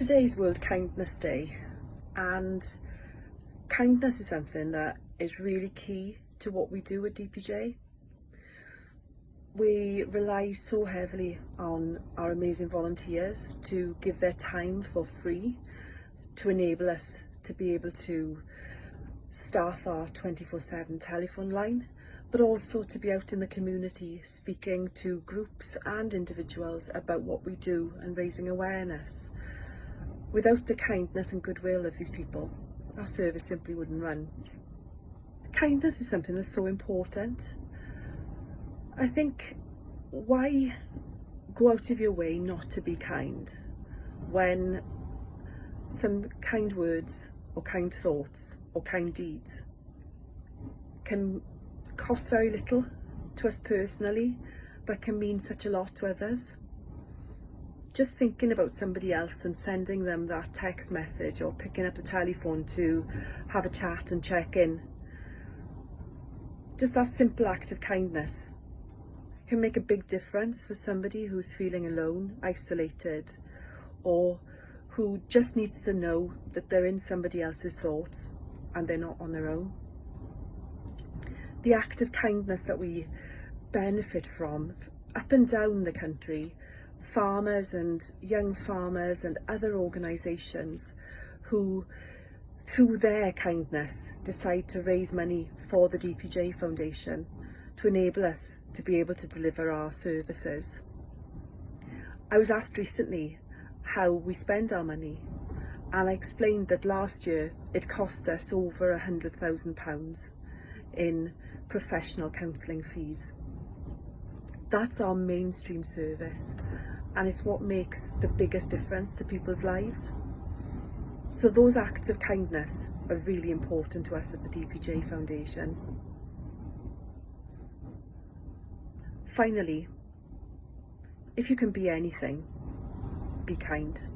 Today is World Kindness Day, and kindness is something that is really key to what we do at DPJ. We rely so heavily on our amazing volunteers to give their time for free to enable us to be able to staff our 24/7 telephone line, but also to be out in the community speaking to groups and individuals about what we do and raising awareness. Without the kindness and goodwill of these people, our service simply wouldn't run. Kindness is something that's so important. I think, why go out of your way not to be kind when some kind words or kind thoughts or kind deeds can cost very little to us personally, but can mean such a lot to others? Just thinking about somebody else and sending them that text message or picking up the telephone to have a chat and check in. Just that simple act of kindness can make a big difference for somebody who's feeling alone, isolated, or who just needs to know that they're in somebody else's thoughts and they're not on their own. The act of kindness that we benefit from up and down the country, farmers and young farmers and other organisations who, through their kindness, decide to raise money for the DPJ Foundation to enable us to be able to deliver our services. I was asked recently how we spend our money, and I explained that last year it cost us over £100,000 in professional counselling fees. That's our mainstream service, and it's what makes the biggest difference to people's lives. So those acts of kindness are really important to us at the DPJ Foundation. Finally, if you can be anything, be kind.